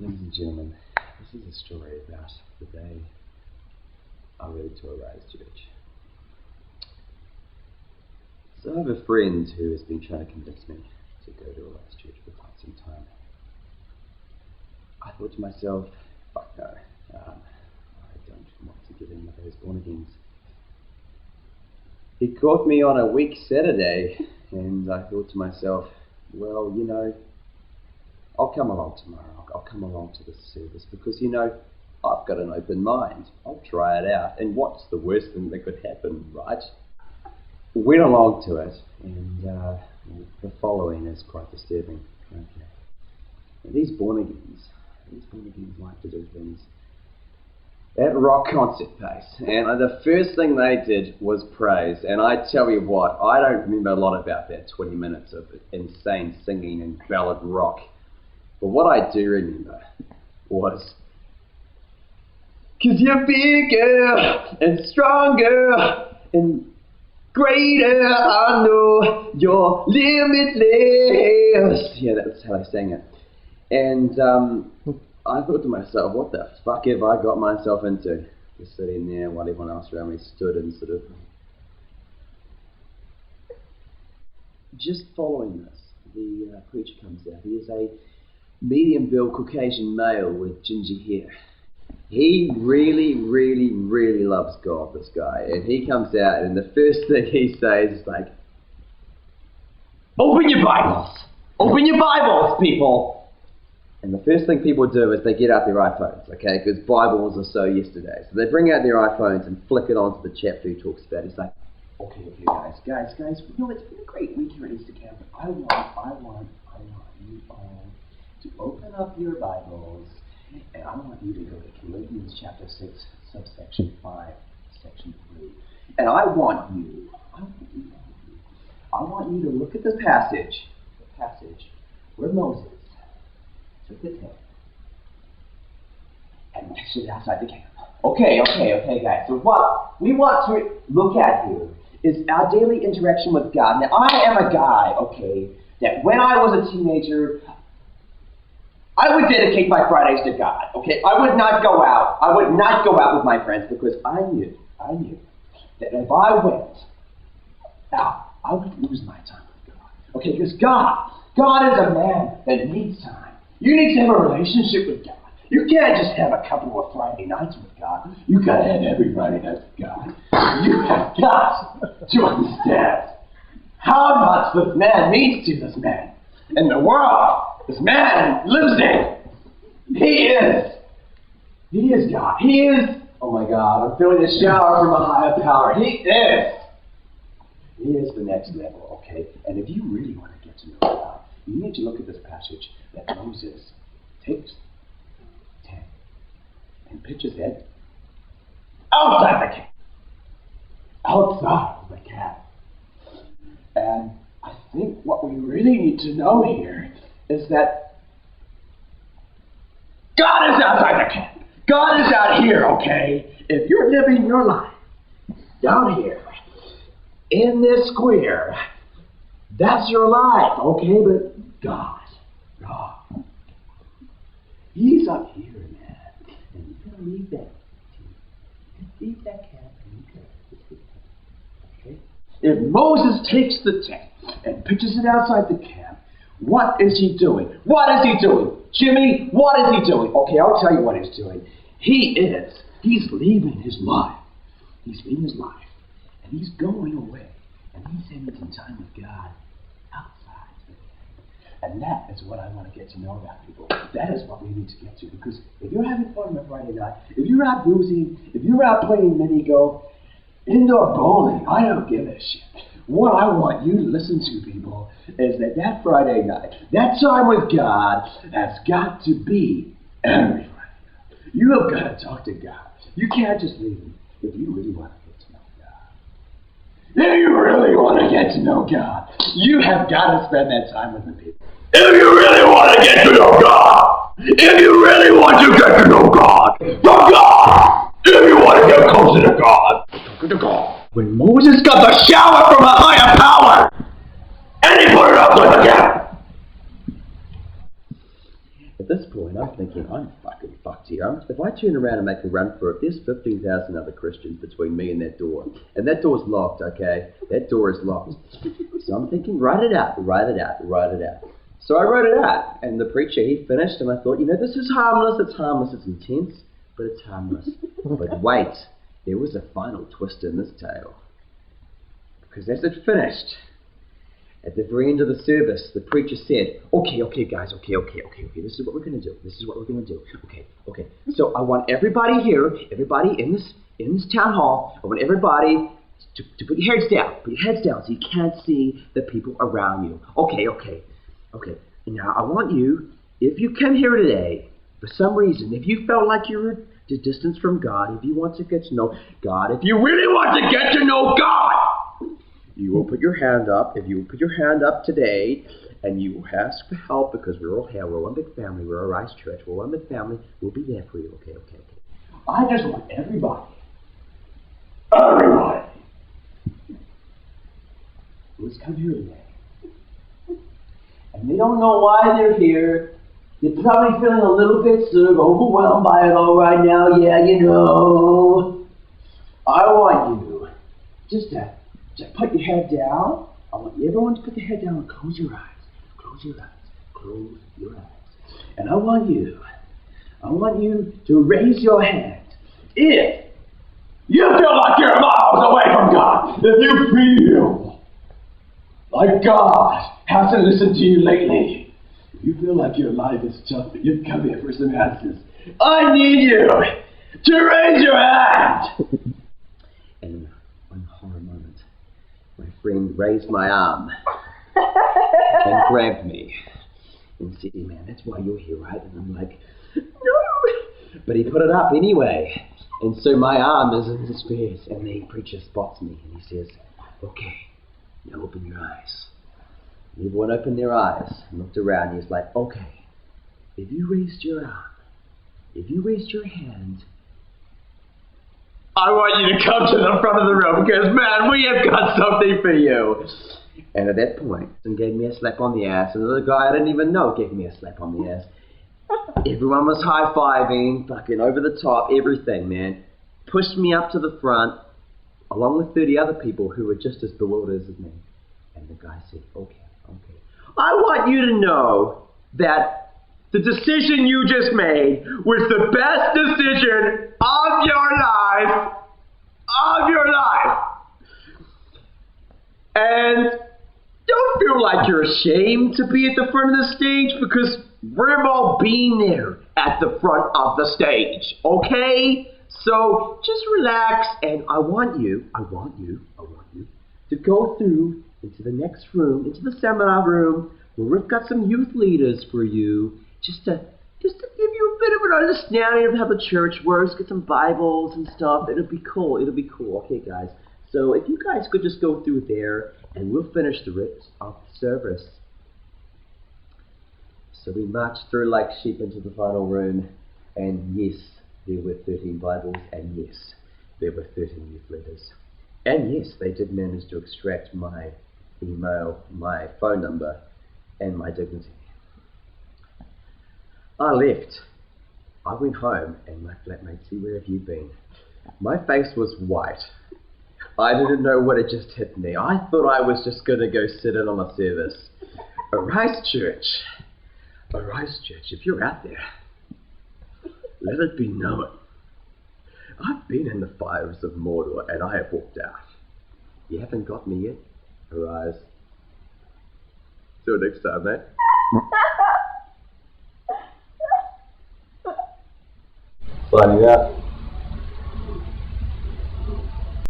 Ladies and gentlemen, this is a story about the day I went to a Rise Church. So I have a friend who has been trying to convince me to go to a Rise Church for quite some time. I thought to myself, fuck no, I don't want to get in with those born-agains. He caught me on a week Saturday, and I thought to myself, well, I'll come along tomorrow. I'll come along to this service because, I've got an open mind. I'll try it out. And what's the worst thing that could happen, right? Went along to it, and the following is quite disturbing. Okay. And these born-agains like to do things at rock concert pace. And the first thing they did was praise. And I tell you what, I don't remember a lot about that 20 minutes of insane singing and ballad rock. But what I do remember was, 'cause you're bigger and stronger and greater, I know you're limitless. Yeah, that's how they sang it. And I thought to myself, what the fuck have I got myself into? Just sitting there while everyone else around me stood and sort of just following this. The preacher comes out. He is a medium-built Caucasian male with ginger hair. He really, really, really loves God, this guy. And he comes out, and the first thing he says is like, open your Bibles! Open your Bibles, people! And the first thing people do is they get out their iPhones, okay? Because Bibles are so yesterday. So they bring out their iPhones and flick it onto the chapter he talks about. He's like, okay, guys, it's been a great week here at Easter Camp. I want you all to open up your Bibles, and I want you to go to Philippians chapter 6, subsection 5, section 3. And I want you to look at the passage where Moses took the tent and pitched it outside the camp. Okay, guys. So what we want to look at here is our daily interaction with God. Now, I am a guy, okay, that when I was a teenager, I would dedicate my Fridays to God, okay? I would not go out with my friends because I knew that if I went out, I would lose my time with God. Okay, because God is a man that needs time. You need to have a relationship with God. You can't just have a couple of Friday nights with God. You gotta have every Friday night with God. You have got to understand how much this man means to this man and the world this man lives in. He is God. He is, oh my God, I'm feeling a shower from a higher power. He is the next level, okay? And if you really want to get to know God, you need to look at this passage that Moses takes the tent and pitches it outside the camp. Outside of the camp. And I think what we really need to know here is that God is outside the camp. God is out here, okay? If you're living your life down here in this square, that's your life, okay? But God, He's up here, man. And you gotta leave that. Leave that camp and you gotta okay? If Moses takes the tent and pitches it outside the camp, what is he doing? Jimmy, what is he doing? Okay, I'll tell you what he's doing. He's leaving his life. He's leaving his life. And he's going away. And he's having some time with God outside. And that is what I want to get to know about people. That is what we need to get to. Because if you're having fun on a Friday night, if you're out boozing, if you're out playing mini golf, indoor bowling, I don't give a shit. What I want you to listen to, people, is that Friday night, that time with God, has got to be every Friday night. You have got to talk to God. You can't just leave Him if you really want to get to know God. If you really want to get to know God, you have got to spend that time with the people. If you really want to get to know God, if you really want to get to know God, from God, if you want to get closer to God, to God. When Moses got the shower from a higher power, and he put it up with the camp, At this point, I'm thinking, I'm fucking fucked here. If I turn around and make a run for it, there's 15,000 other Christians between me and that door. And that door's locked, okay? That door is locked. So I'm thinking, write it out. So I wrote it out, and the preacher, he finished, and I thought, this is harmless, it's intense, but it's harmless. But wait, there was a final twist in this tale. Because as it finished, at the very end of the service, the preacher said, okay, guys, okay, this is what we're going to do. Okay. So I want everybody here, everybody in this town hall, I want everybody to put your heads down so you can't see the people around you. Okay. Now I want you, if you came here today, for some reason, if you felt like you were at a distance from God, if you want to get to know God, if you really want to get to know God, you will put your hand up. If you will put your hand up today, and you will ask for help, because we're all here, we're one big family, we're a Rise Church, we're one big family, we'll be there for you, okay. I just want everybody who's come here today, and they don't know why they're here. You're probably feeling a little bit sort of overwhelmed by it all right now. Yeah, I want you just put your head down. I want everyone to put their head down and close your eyes. And I want you to raise your hand if you feel like you're miles away from God. If you feel like God hasn't listened to you lately. If you feel like your life is tough, but you've come here for some answers, I need you to raise your hand. And one horror moment, my friend raised my arm and grabbed me and said, man, that's why you're here, right? And I'm like, no. But he put it up anyway. And so my arm is in his face, and the preacher spots me, and he says, okay, now open your eyes. And everyone opened their eyes and looked around, and he's like, okay, if you raised your arm, if you raised your hand, I want you to come to the front of the room, because, man, we have got something for you. And at that point, he gave me a slap on the ass, and the other guy I didn't even know gave me a slap on the ass. Everyone was high-fiving, fucking over the top, everything, man. Pushed me up to the front, along with 30 other people who were just as bewildered as me. And the guy said, okay. I want you to know that the decision you just made was the best decision of your life. And don't feel like you're ashamed to be at the front of the stage, because we're all being there at the front of the stage, okay? So just relax, and I want you to go through into the next room, into the seminar room, where we've got some youth leaders for you, just to give you a bit of an understanding of how the church works, get some Bibles and stuff. It'll be cool. Okay, guys. So if you guys could just go through there, and we'll finish the rest of the service. So we marched through like sheep into the final room, and yes, there were 13 Bibles, and yes, there were 13 youth leaders. And yes, they did manage to extract my email, my phone number, and my dignity. I left. I went home, and my flatmate said, where have you been? My face was white. I didn't know what had just hit me. I thought I was just going to go sit in on a service. A Rise Church, if you're out there, let it be known. I've been in the fires of Mordor, and I have walked out. You haven't got me yet? Arise. Till next time, mate. Signing out.